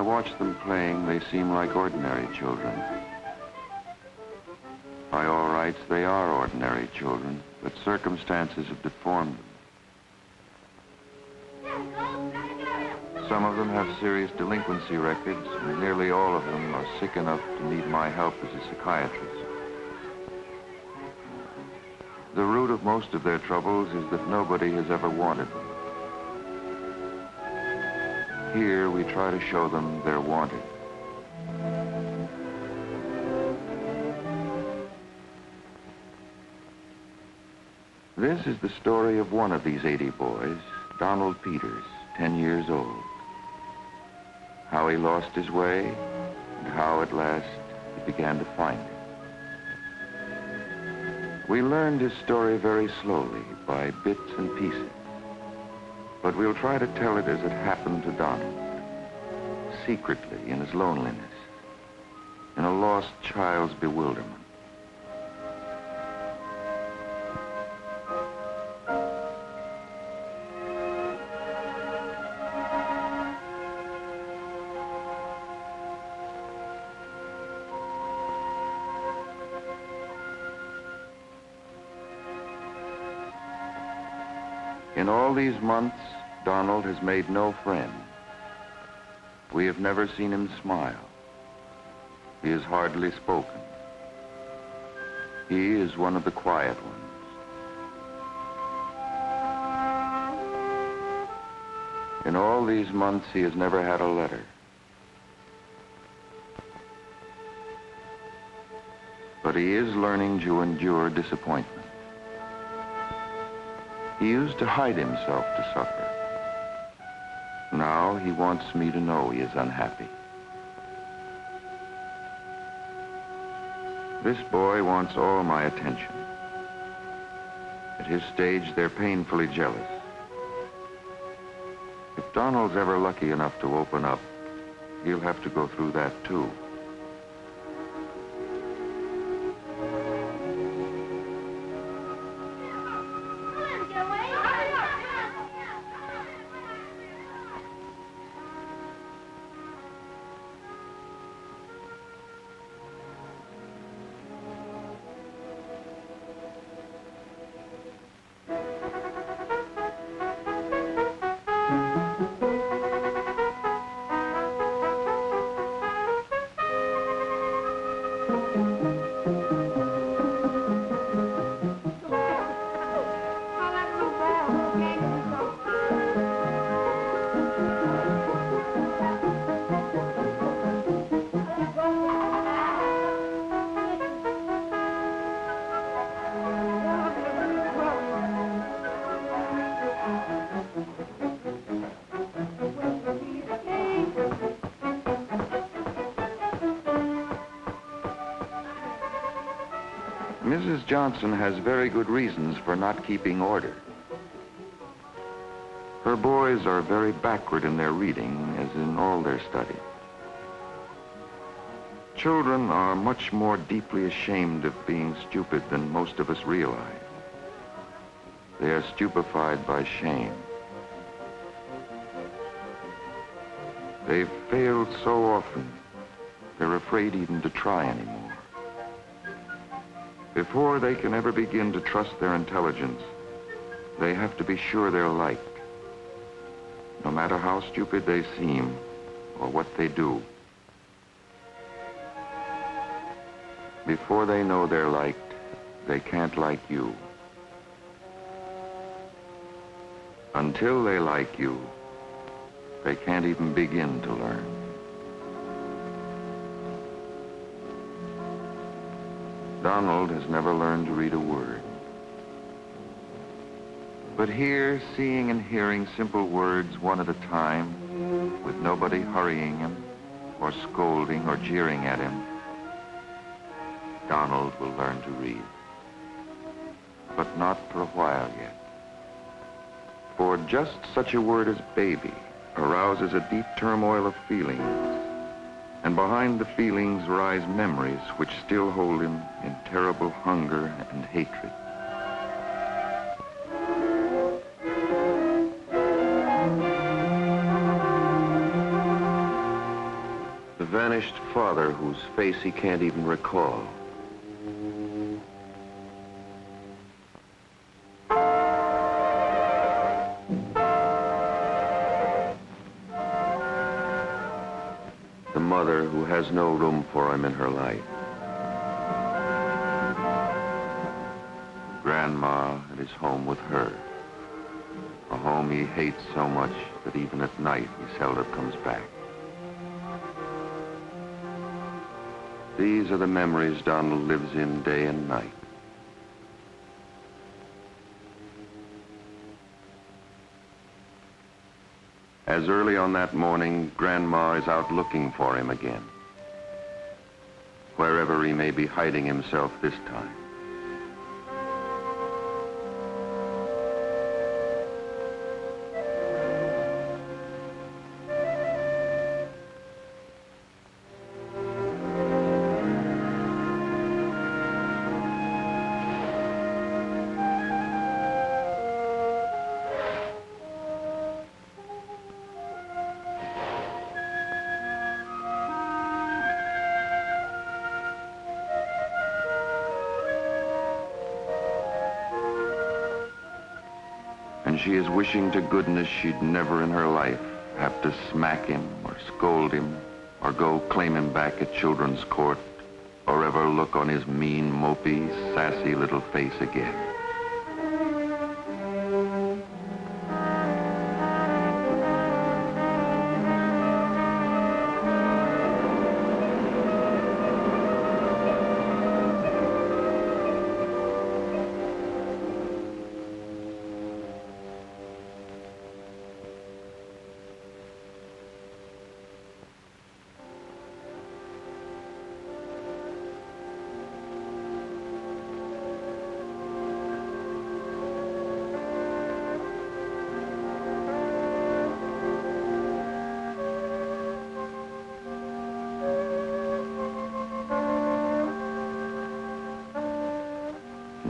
I watch them playing, they seem like ordinary children. By all rights, they are ordinary children, but circumstances have deformed them. Some of them have serious delinquency records, and nearly all of them are sick enough to need my help as a psychiatrist. The root of most of their troubles is that nobody has ever wanted them. Here, we try to show them they're wanted. This is the story of one of these 80 boys, Donald Peters, 10 years old. How he lost his way, and how at last he began to find it. We learned his story very slowly, by bits and pieces. But we'll try to tell it as it happened to Donald, secretly in his loneliness, in a lost child's bewilderment. In all these months, Donald has made no friends. We have never seen him smile. He has hardly spoken. He is one of the quiet ones. In all these months, he has never had a letter. But he is learning to endure disappointment. He used to hide himself to suffer. Now he wants me to know he is unhappy. This boy wants all my attention. At his stage, they're painfully jealous. If Donald's ever lucky enough to open up, he'll have to go through that too. Mrs. Johnson has very good reasons for not keeping order. Her boys are very backward in their reading, as in all their study. Children are much more deeply ashamed of being stupid than most of us realize. They are stupefied by shame. They've failed so often, they're afraid even to try anymore. Before they can ever begin to trust their intelligence, they have to be sure they're liked, no matter how stupid they seem or what they do. Before they know they're liked, they can't like you. Until they like you, they can't even begin to learn. Donald has never learned to read a word. But here, seeing and hearing simple words one at a time, with nobody hurrying him, or scolding or jeering at him, Donald will learn to read. But not for a while yet. For just such a word as baby arouses a deep turmoil of feelings. And behind the feelings rise memories which still hold him in terrible hunger and hatred. vanished father whose face he can't even recall. The mother who has no room for him in her life. Grandma at his home with her. A home he hates so much that even at night he seldom comes back. These are the memories Donald lives in day and night. As early on that morning, Grandma is out looking for him again, wherever he may be hiding himself this time. And she is wishing to goodness she'd never in her life have to smack him or scold him or go claim him back at children's court or ever look on his mean, mopey, sassy little face again.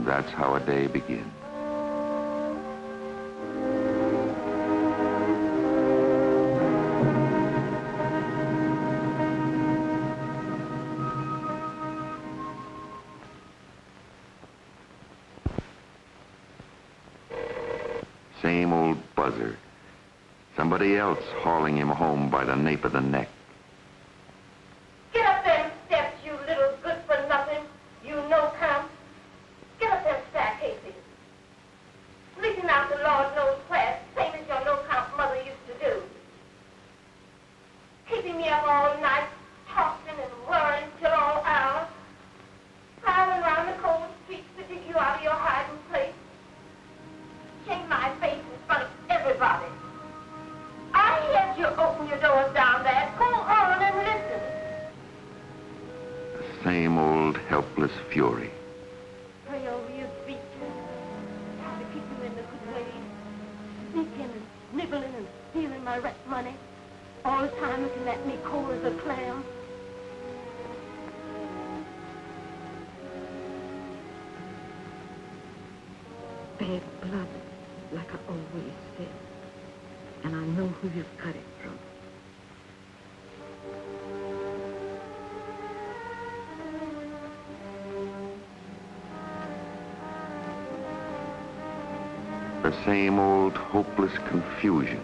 That's how a day begins. Same old buzzer. Somebody else hauling him home by the nape of the neck. Get up them steps, you little good-for-nothing, you no-count. Get up them staircases. Leaking out the Lord knows where, same as your no-count mother used to do. Keeping me up all night, tossing and worrying till all hours. Driving around the cold streets to dig you out of your hiding place. Shame my face in front of everybody. I heard you open your doors down there. Go on and listen. The same old helpless fury. Pray over your features. Try to keep you in the good ways. Sneaking and nibbling and stealing my rent money. All the time looking at me cold as a clam. Bad blood, like I always said. And I know who you've got it from. The same old hopeless confusion,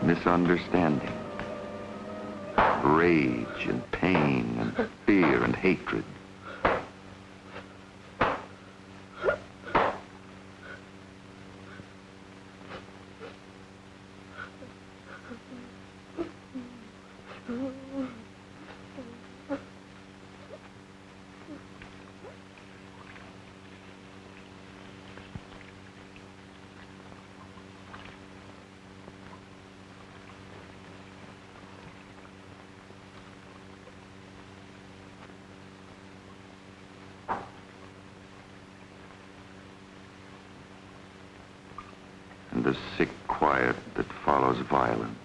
misunderstanding, rage and pain and fear and hatred. And the sick quiet that follows violence.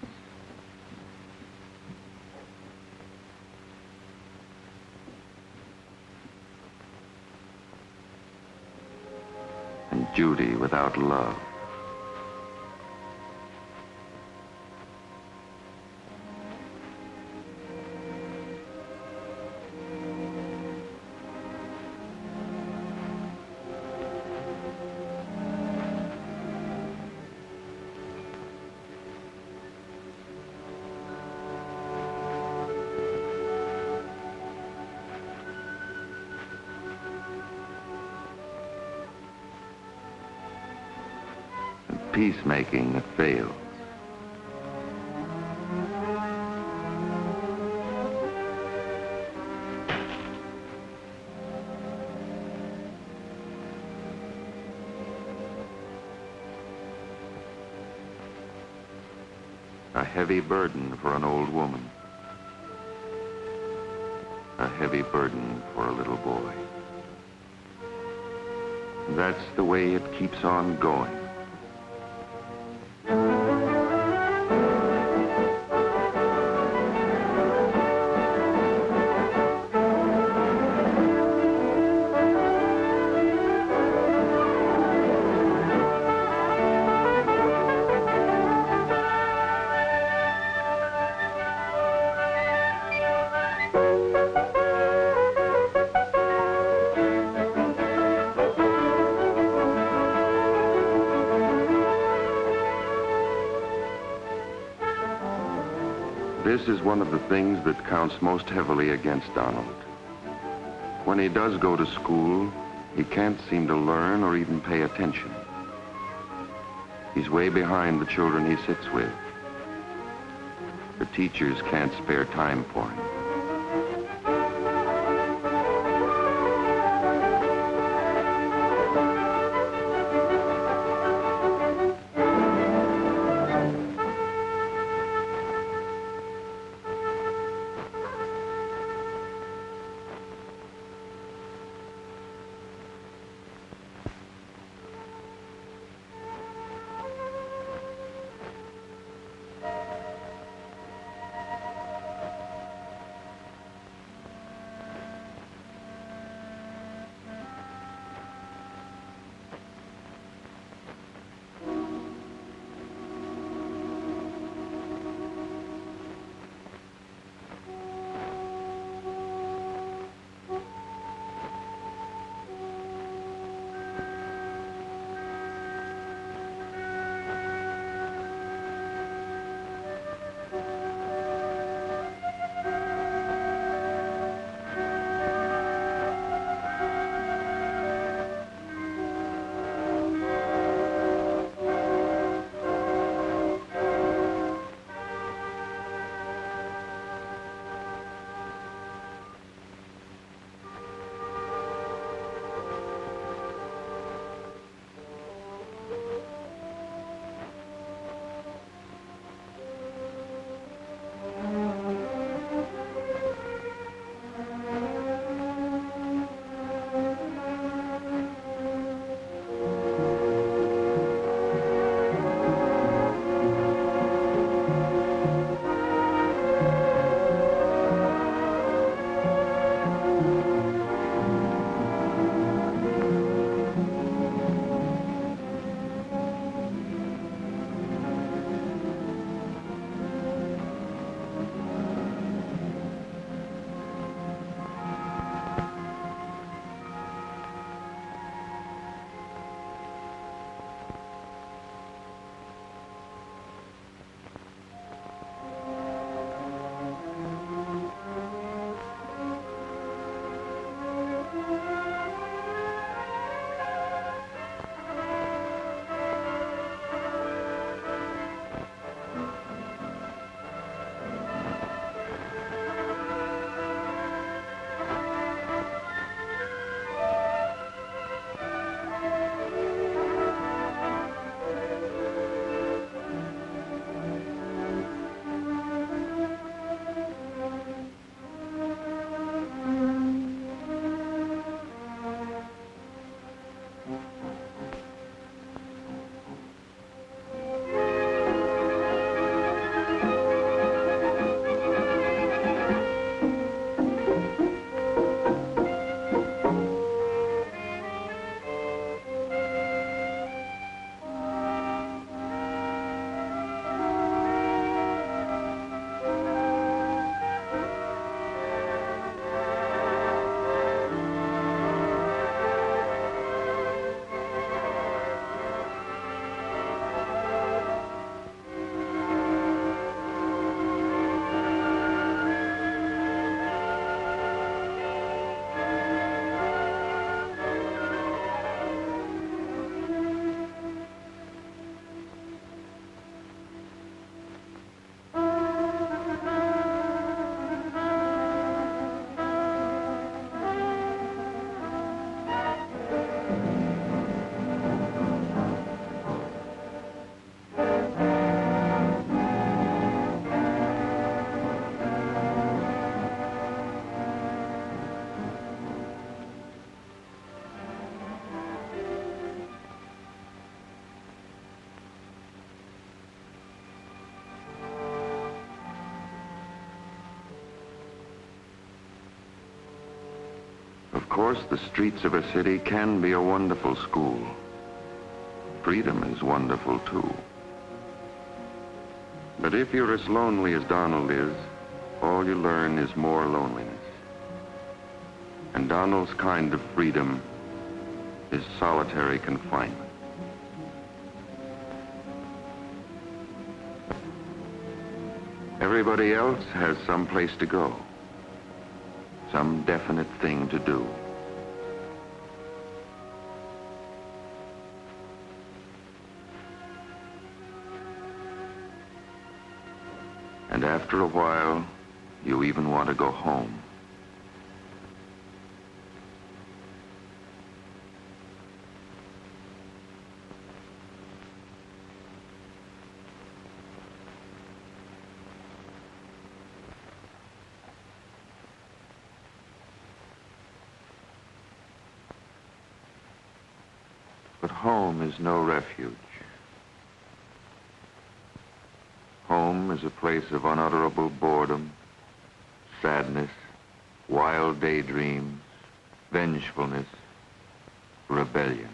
And Judy without love. peacemaking that fails. A heavy burden for an old woman. A heavy burden for a little boy. That's the way it keeps on going. This is one of the things that counts most heavily against Donald. When he does go to school, he can't seem to learn or even pay attention. He's way behind the children he sits with. The teachers can't spare time for him. Of course, the streets of a city can be a wonderful school. Freedom is wonderful, too. But if you're as lonely as Donald is, all you learn is more loneliness. And Donald's kind of freedom is solitary confinement. Everybody else has some place to go, some definite thing to do. And after a while, you even want to go home. But home is no refuge. Home is a place of unutterable boredom, sadness, wild daydreams, vengefulness, rebellion.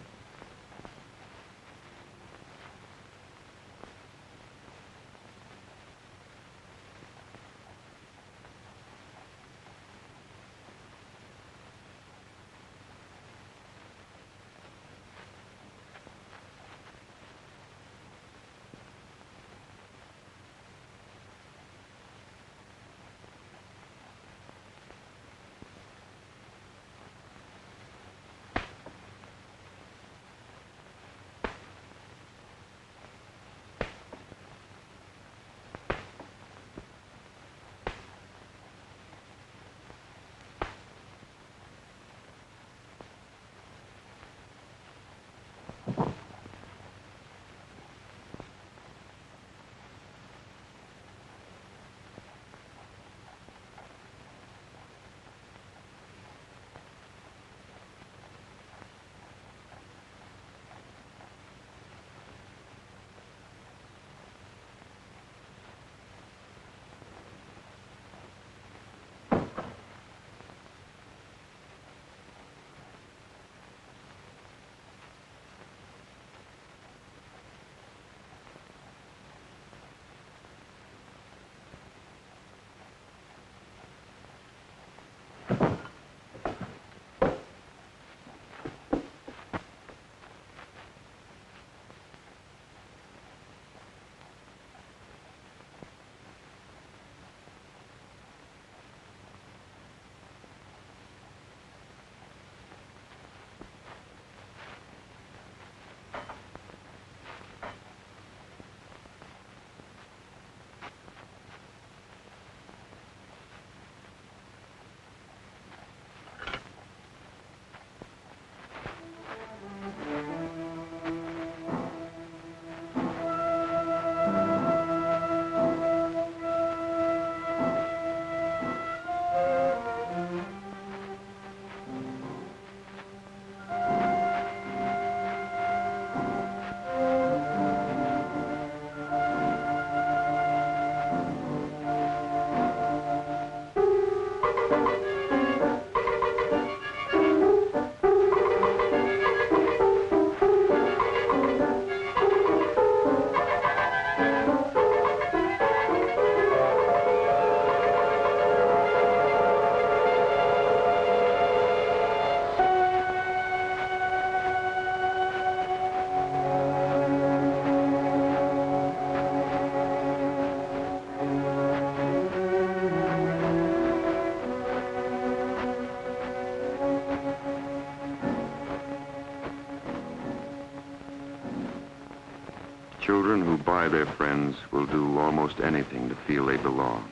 Children who buy their friends will do almost anything to feel they belong.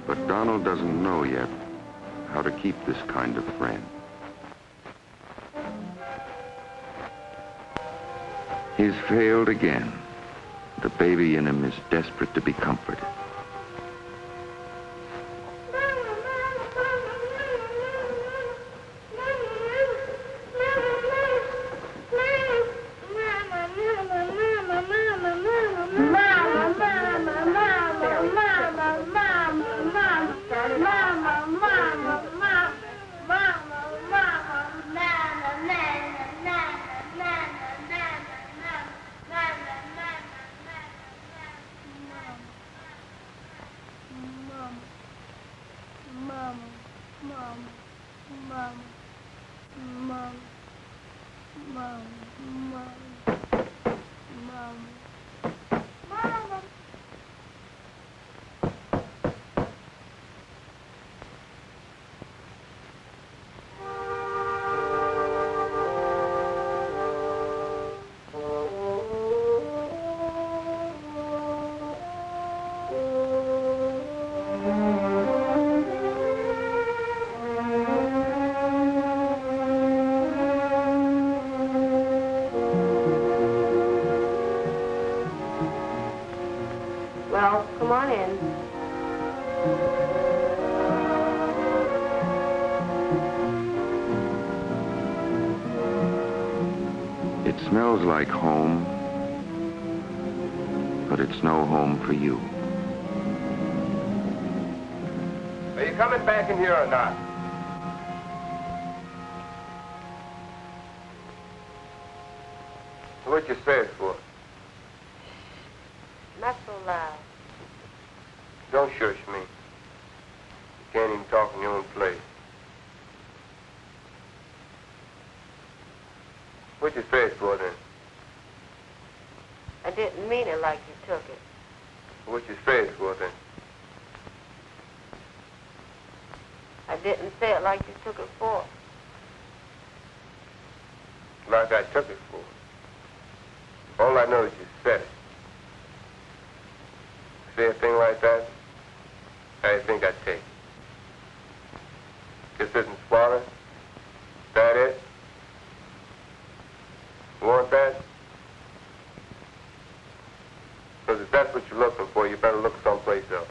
But Donald doesn't know yet how to keep this kind of friend. He's failed again. The baby in him is desperate to be comforted. Well, come on in. It smells like home, but it's no home for you. Are you coming back in here or not? What you say it for? Not so loud. Don't shush me. You can't even talk in your own place. What you say it for then? I didn't mean it like you took it. What you say it for then? I didn't say it like you took it for. Like I took it for. All I know is you said it. Say a thing like that, how do you think I'd take it? This isn't swallowed? Is that it? You want that? Because if that's what you're looking for, you better look someplace else.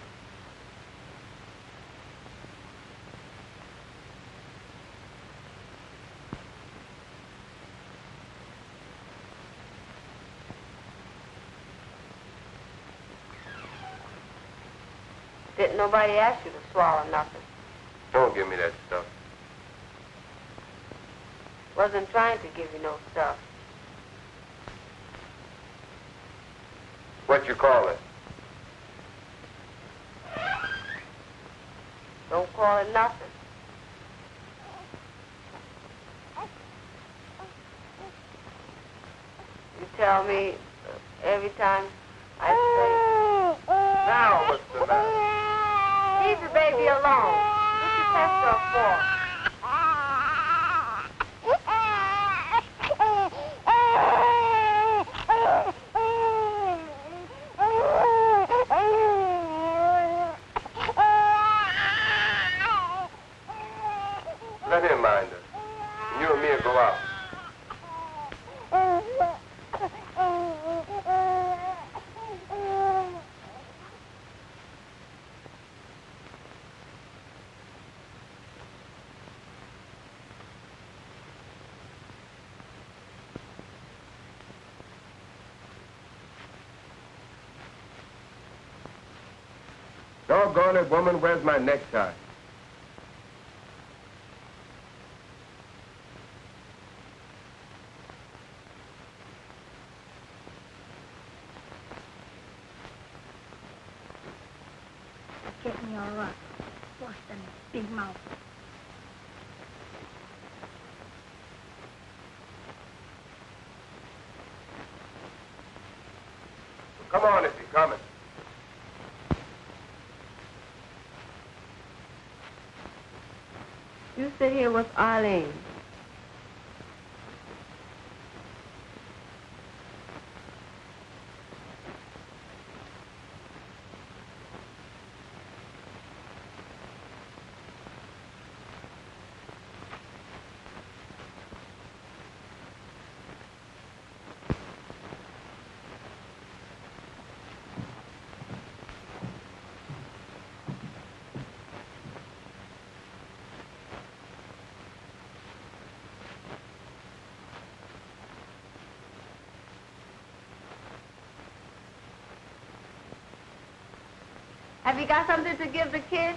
Didn't nobody ask you to swallow nothing. Don't give me that stuff. Wasn't trying to give you no stuff. What you call it? Don't call it nothing. You tell me every time I say, Now what's the matter? leave the baby alone. What you pester her for? Let him mind her. And you and me will go out. Doggone it, woman, where's my necktie? Get me all right. What's the big mouth? Come on if you're coming. You sit here with Arlene. Have you got something to give the kid?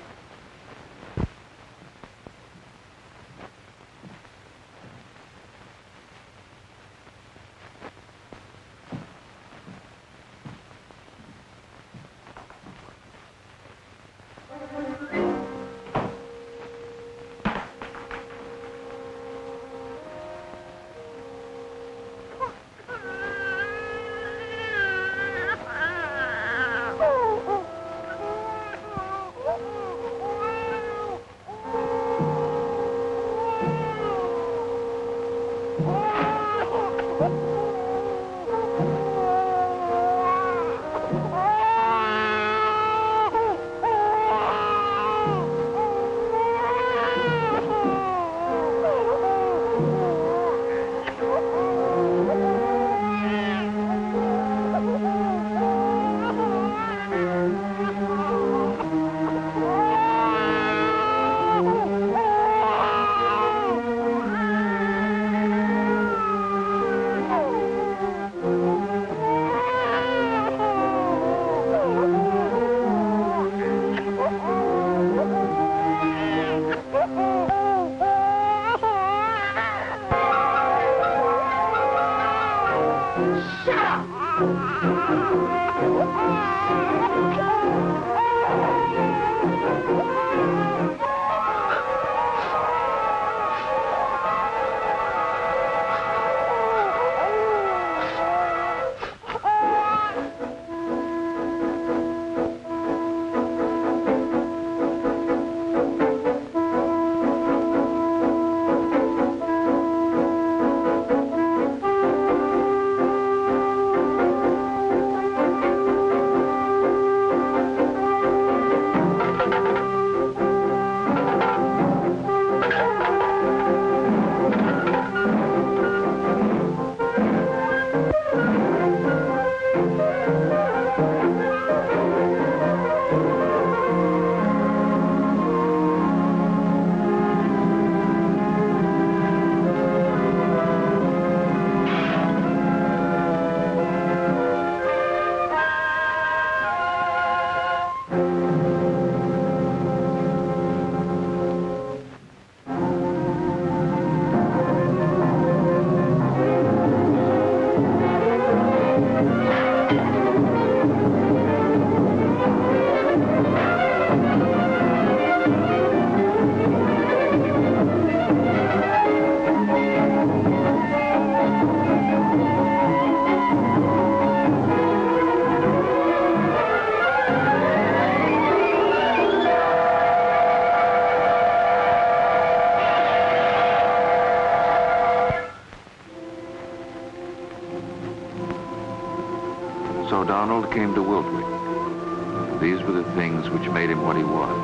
So Donald came to Wiltwyck. These were the things which made him what he was.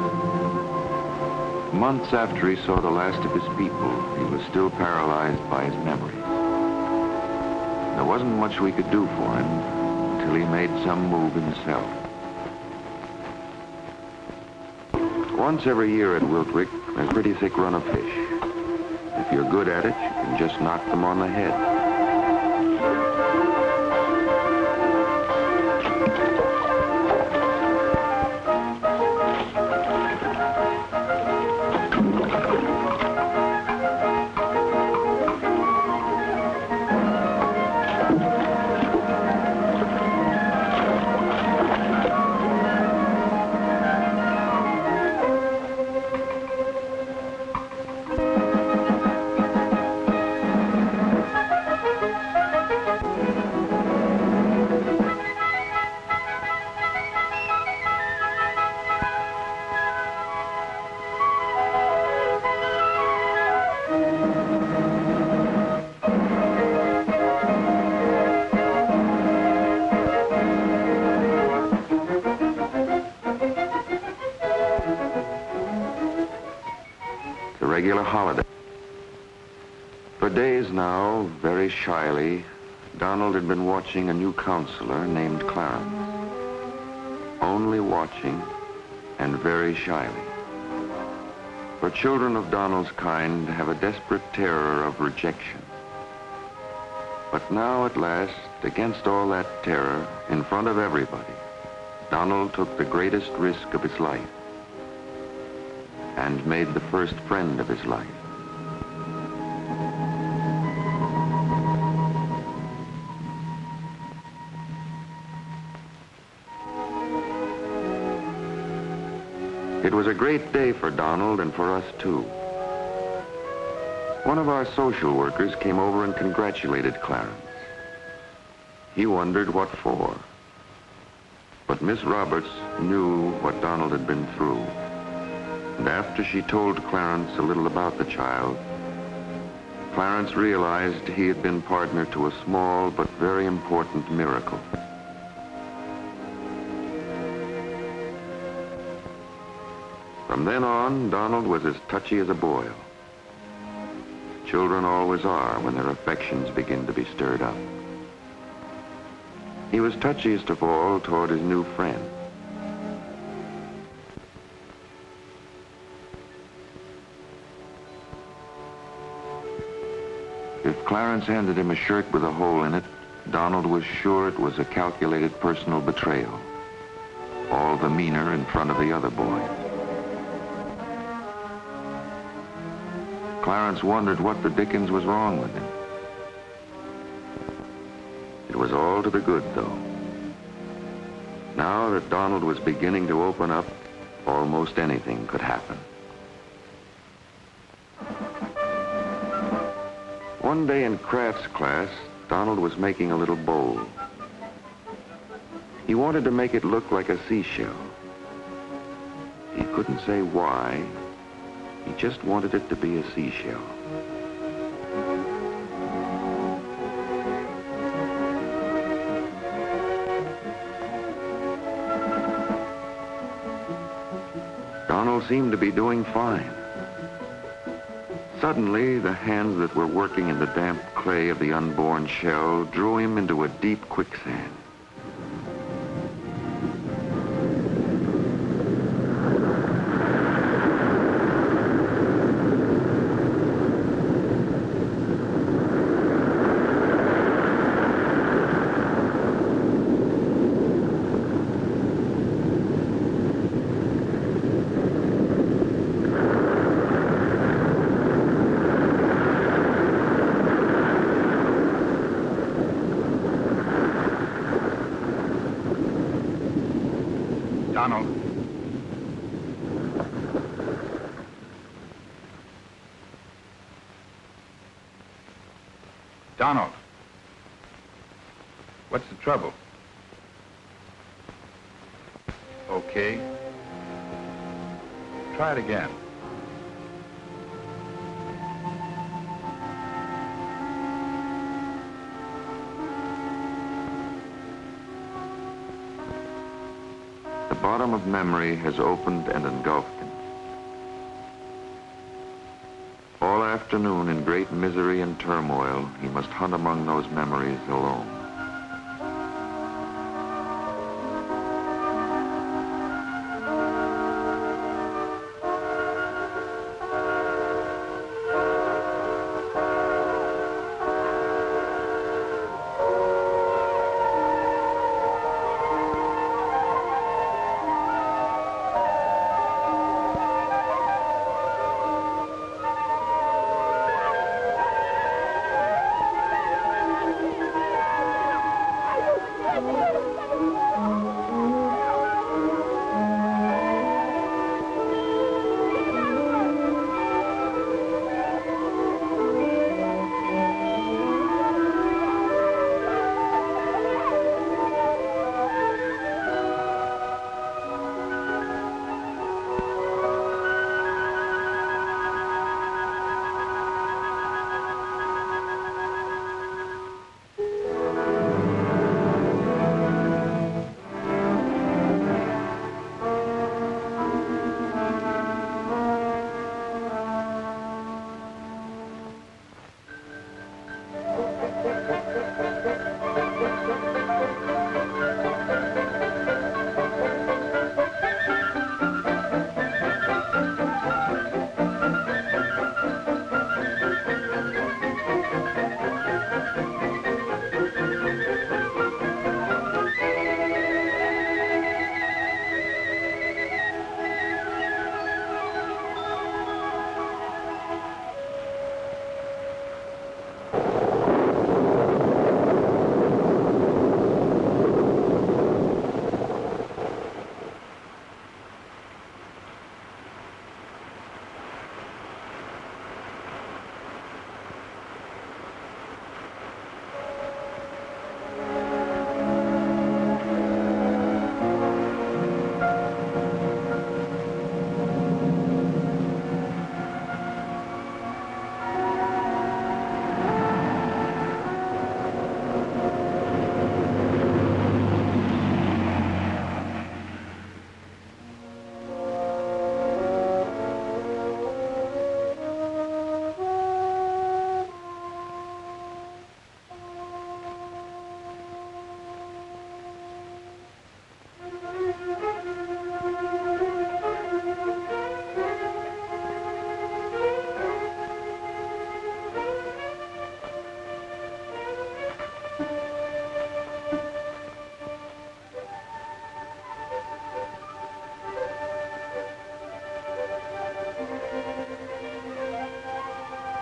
Months after he saw the last of his people, he was still paralyzed by his memories. There wasn't much we could do for him until he made some move himself. Once every year at Wiltwyck, there's a pretty thick run of fish. If you're good at it, you can just knock them on the head. Regular holiday. For days now, very shyly, Donald had been watching a new counselor named Clarence. Only watching and very shyly. For children of Donald's kind have a desperate terror of rejection. But now at last, against all that terror, in front of everybody, Donald took the greatest risk of his life and made the first friend of his life. It was a great day for Donald and for us too. One of our social workers came over and congratulated Clarence. He wondered what for. But Miss Roberts knew what Donald had been through. And after she told Clarence a little about the child, Clarence realized he had been partner to a small but very important miracle. From then on, Donald was as touchy as a boil. Children always are when their affections begin to be stirred up. He was touchiest of all toward his new friend. If Clarence handed him a shirt with a hole in it, Donald was sure it was a calculated personal betrayal, all the meaner in front of the other boys. Clarence wondered what the dickens was wrong with him. It was all to the good, though. Now that Donald was beginning to open up, almost anything could happen. One day in crafts class, Donald was making a little bowl. He wanted to make it look like a seashell. He couldn't say why. He just wanted it to be a seashell. Donald seemed to be doing fine. Suddenly, the hands that were working in the damp clay of the unborn shell drew him into a deep quicksand. Donald. Donald. What's the trouble? Okay. Try it again. The bottom of memory has opened and engulfed him. All afternoon, in great misery and turmoil, he must hunt among those memories alone.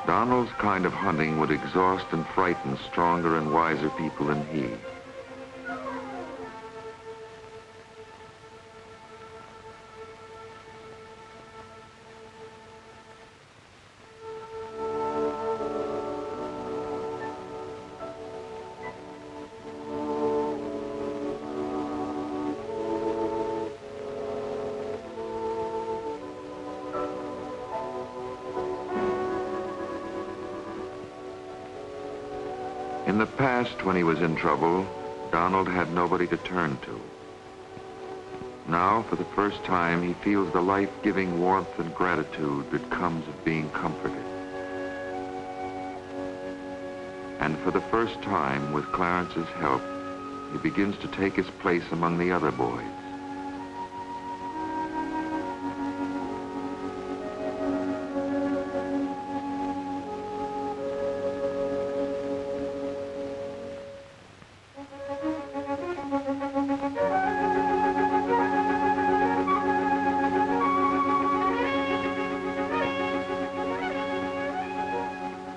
Donald's kind of hunting would exhaust and frighten stronger and wiser people than he. In the past, when he was in trouble, Donald had nobody to turn to. Now, for the first time, he feels the life-giving warmth and gratitude that comes of being comforted. And for the first time, with Clarence's help, he begins to take his place among the other boys.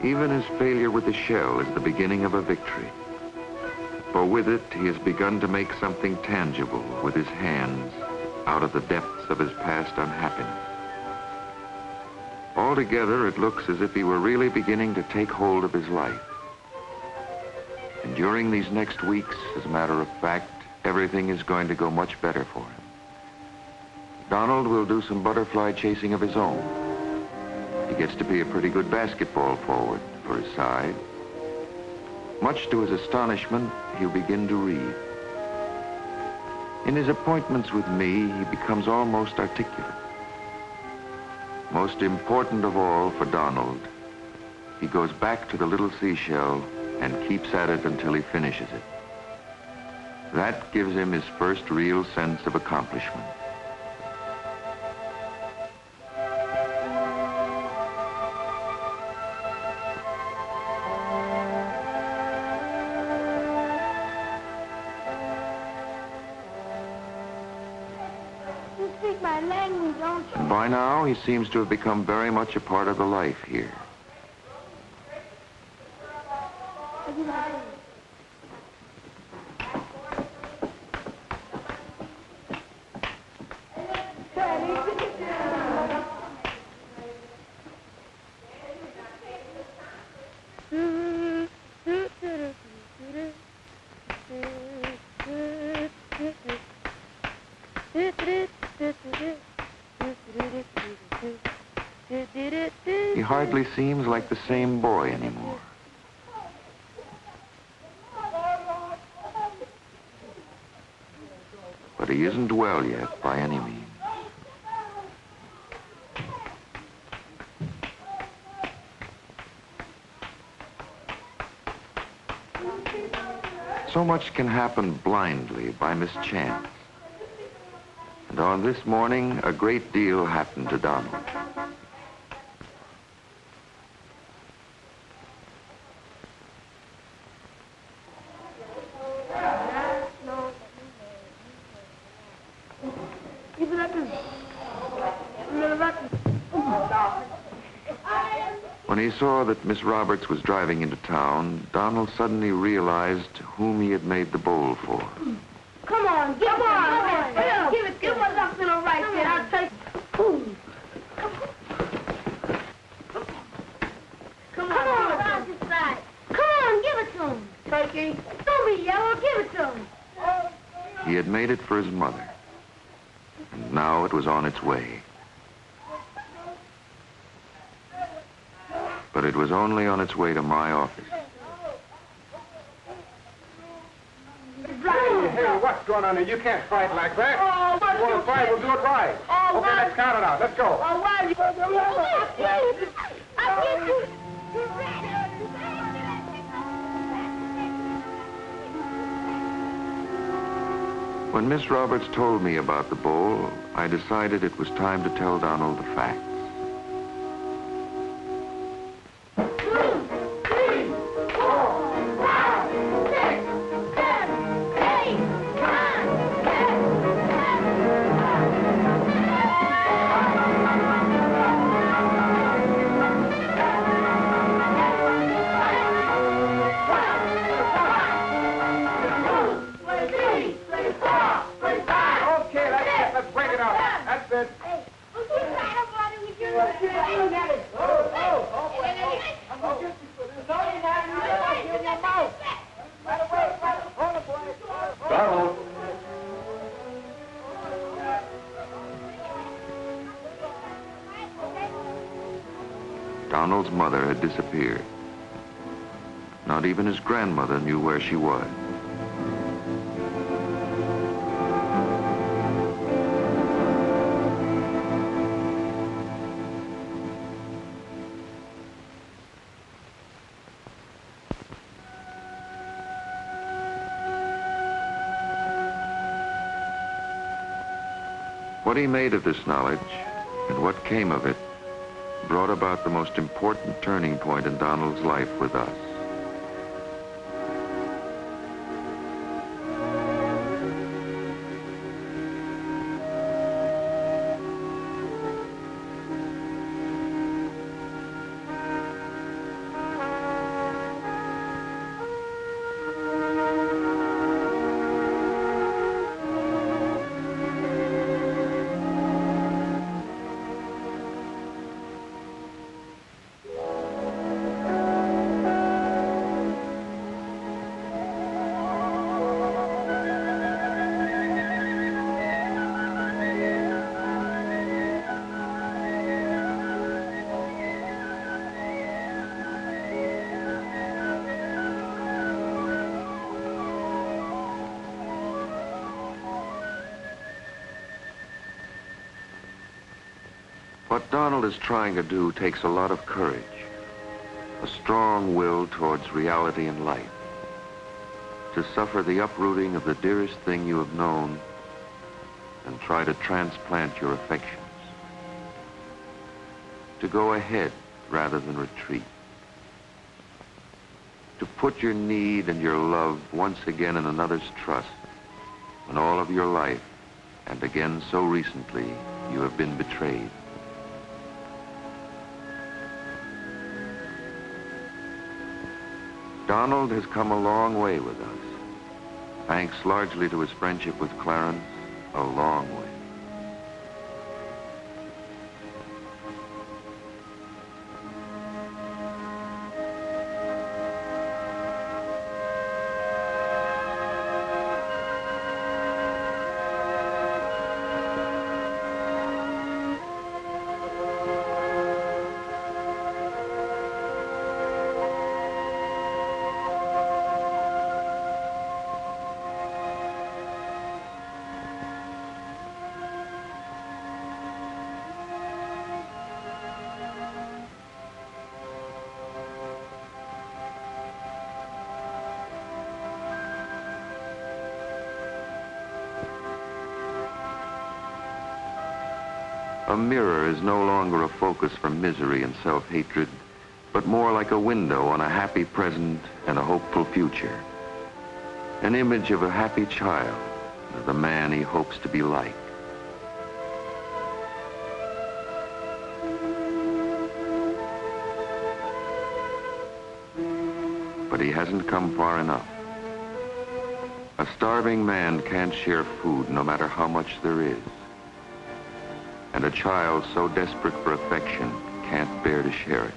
Even his failure with the shell is the beginning of a victory. For with it, he has begun to make something tangible with his hands out of the depths of his past unhappiness. Altogether, it looks as if he were really beginning to take hold of his life. And during these next weeks, as a matter of fact, everything is going to go much better for him. Donald will do some butterfly chasing of his own. He gets to be a pretty good basketball forward for his side. Much to his astonishment, he'll begin to read. In his appointments with me, he becomes almost articulate. Most important of all for Donald, he goes back to the little seashell and keeps at it until he finishes it. That gives him his first real sense of accomplishment. You speak my language, don't you? And by now, he seems to have become very much a part of the life here. He hardly seems like the same boy anymore. But he isn't well yet by any means. So much can happen blindly by mischance. And on this morning, a great deal happened to Donald. When he saw that Miss Roberts was driving into town, Donald suddenly realized whom he had made the bowl for. Come on, give on. Give it. Give one up little right there. I'll take. Come on, out this side. Come on, give it to him. Turkey. Don't be yellow. Give it to him. He had made it for his mother. And now it was on its way. But it was only on its way to my office. Hey, what's going on here? You can't fight like that. Oh, what you want to fight, we'll do it right. Oh, okay, let's count it out. Let's go. Oh, why you... I'll get you. When Miss Roberts told me about the bowl, I decided it was time to tell Donald the facts. Donald. Donald's mother had disappeared. Not even his grandmother knew where she was. What he made of this knowledge and what came of it brought about the most important turning point in Donald's life with us. What Donald is trying to do takes a lot of courage, a strong will towards reality and life, to suffer the uprooting of the dearest thing you have known and try to transplant your affections, to go ahead rather than retreat, to put your need and your love once again in another's trust when all of your life, and again so recently, you have been betrayed. Donald has come a long way with us, thanks largely to his friendship with Clarence, a long way. A mirror is no longer a focus for misery and self-hatred, but more like a window on a happy present and a hopeful future. An image of a happy child, of the man he hopes to be like. But he hasn't come far enough. A starving man can't share food no matter how much there is. And a child so desperate for affection can't bear to share it.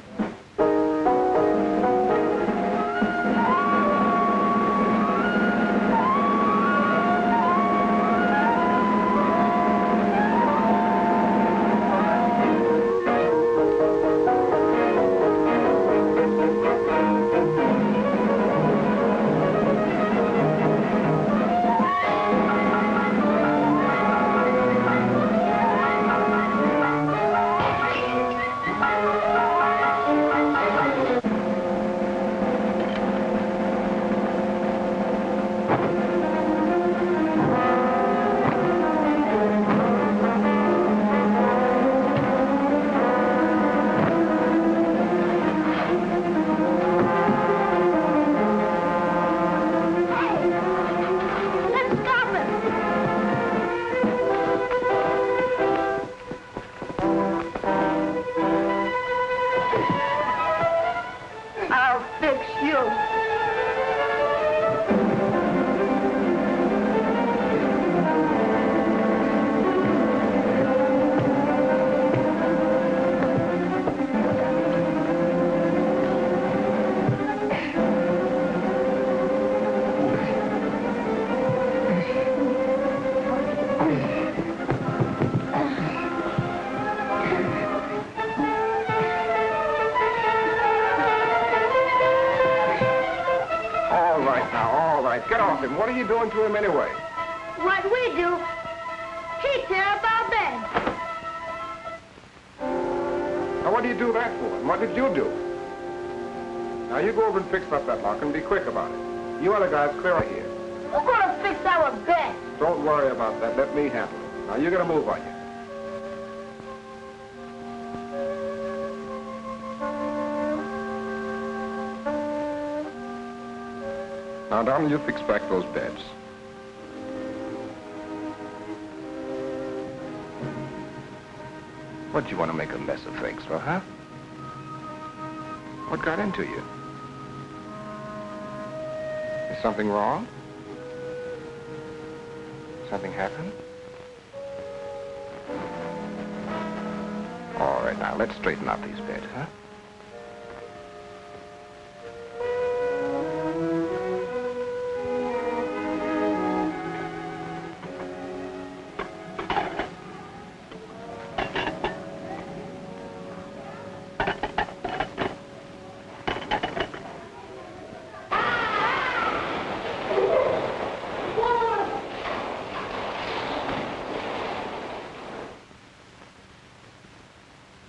off him. What are you doing to him anyway? What we do, he tear up our bed. Now, what do you do that for? And what did you do? Now, you go over and fix up that lock and be quick about it. You other guys, clear out here. We're gonna fix our bed. Don't worry about that. Let me handle it. Now, you gotta move on you. Now, Donald, you fix back those beds. What, you want to make a mess of things for, huh? What got into you? Is something wrong? Something happened? All right, now, let's straighten out these beds, huh?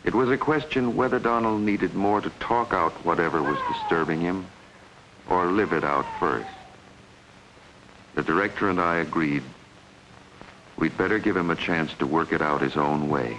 It was a question whether Donald needed more to talk out whatever was disturbing him or live it out first. The director and I agreed we'd better give him a chance to work it out his own way.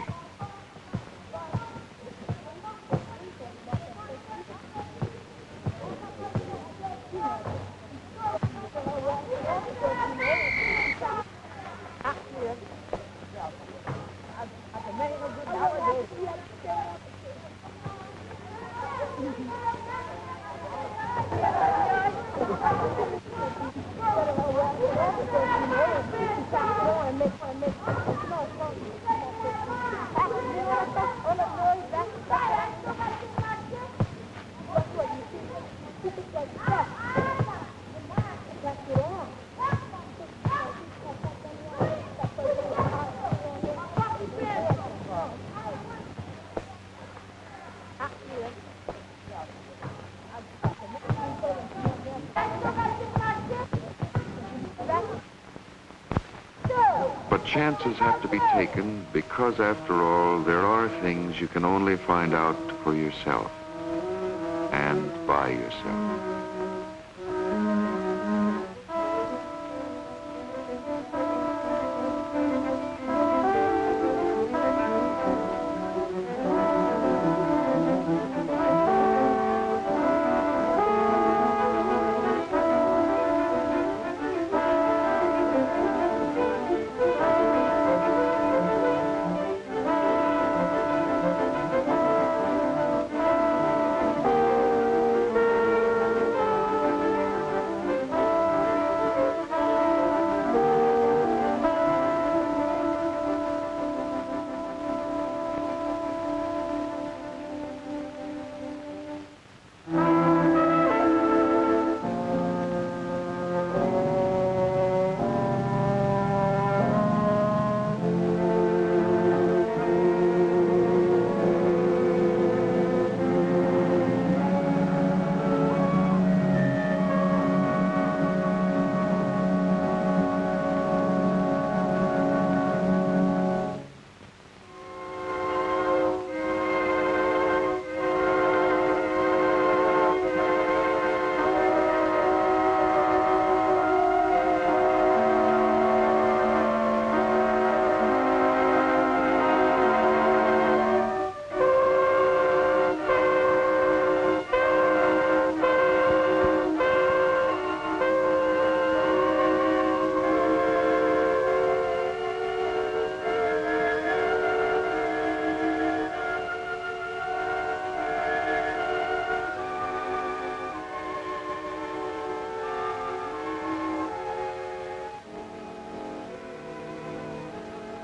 But chances have to be taken because, after all, there are things you can only find out for yourself and by yourself.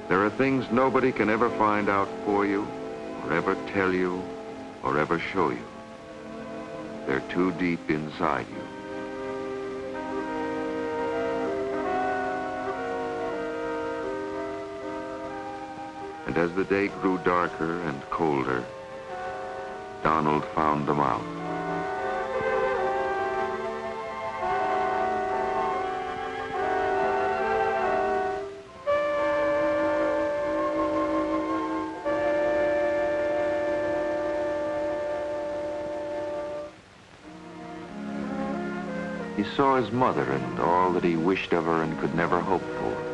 There are things nobody can ever find out for you, or ever tell you, or ever show you. They're too deep inside you. And as the day grew darker and colder, Donald found them out. He saw his mother and all that he wished of her and could never hope for.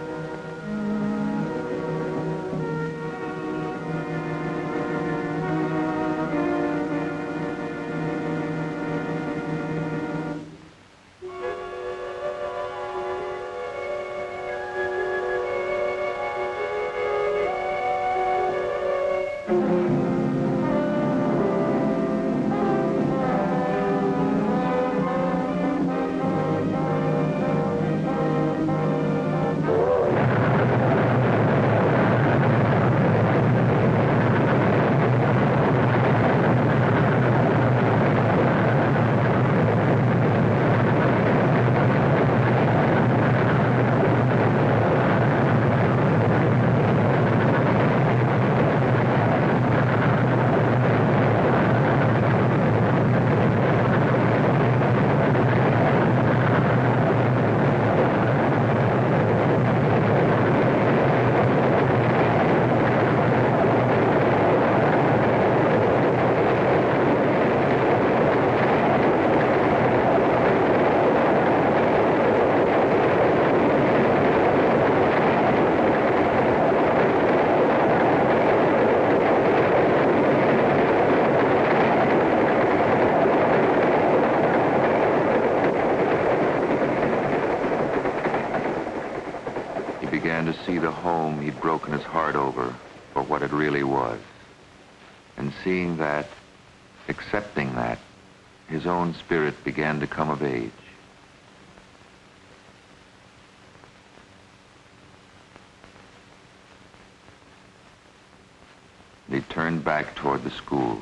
Began to see the home he'd broken his heart over for what it really was. And seeing that, accepting that, his own spirit began to come of age. He turned back toward the school.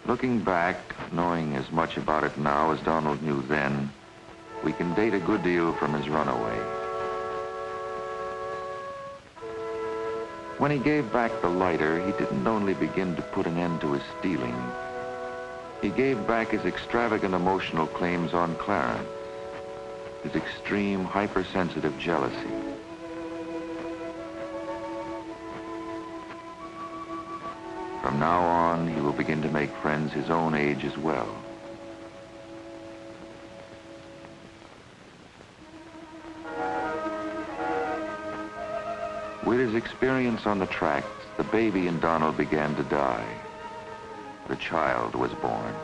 Looking back, knowing as much about it now as Donald knew then, we can date a good deal from his runaway. When he gave back the lighter, he didn't only begin to put an end to his stealing. He gave back his extravagant emotional claims on Clarence, his extreme hypersensitive jealousy. From now on, he will begin to make friends his own age as well. With his experience on the tracks, the baby in Donald began to die. The child was born.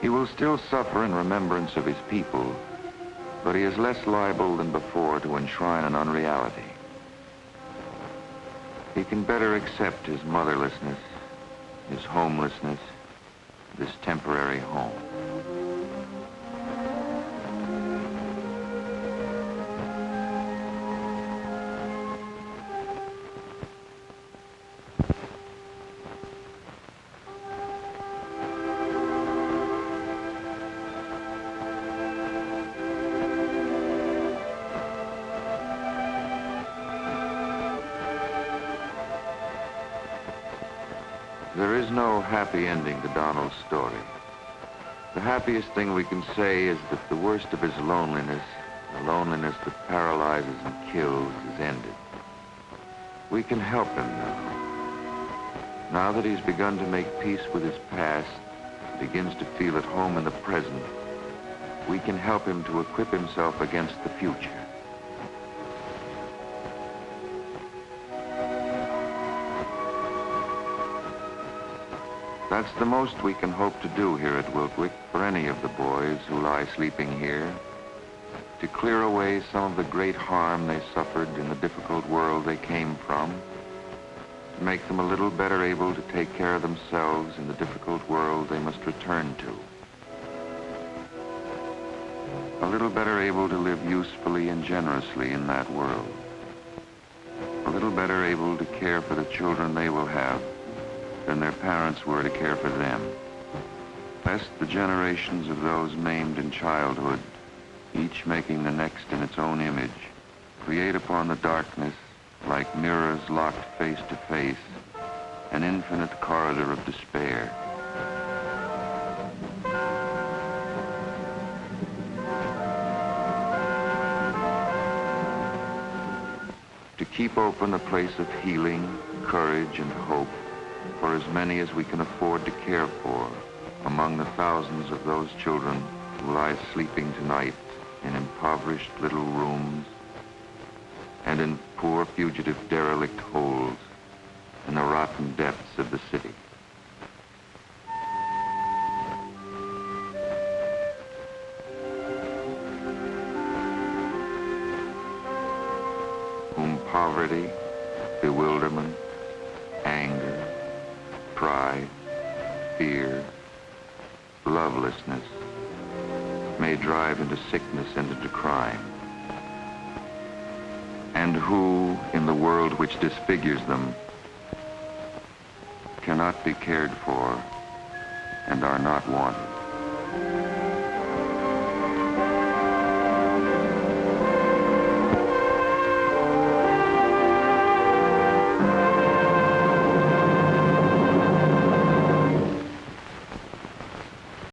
He will still suffer in remembrance of his people, but he is less liable than before to enshrine an unreality. He can better accept his motherlessness, his homelessness, this temporary home. There is no happy ending to Donald's story. The happiest thing we can say is that the worst of his loneliness, the loneliness that paralyzes and kills, is ended. We can help him now. Now that he's begun to make peace with his past, begins to feel at home in the present, we can help him to equip himself against the future. That's the most we can hope to do here at Wiltwyck for any of the boys who lie sleeping here, to clear away some of the great harm they suffered in the difficult world they came from, to make them a little better able to take care of themselves in the difficult world they must return to. A little better able to live usefully and generously in that world. A little better able to care for the children they will have than their parents were to care for them. Lest the generations of those maimed in childhood, each making the next in its own image, create upon the darkness, like mirrors locked face to face, an infinite corridor of despair. To keep open a place of healing, courage, and hope for as many as we can afford to care for among the thousands of those children who lie sleeping tonight in impoverished little rooms and in poor fugitive derelict holes in the rotten depths of the city. Whom poverty, bewilderment, anger, pride, fear, lovelessness may drive into sickness and into crime, and who, in the world which disfigures them, cannot be cared for and are not wanted.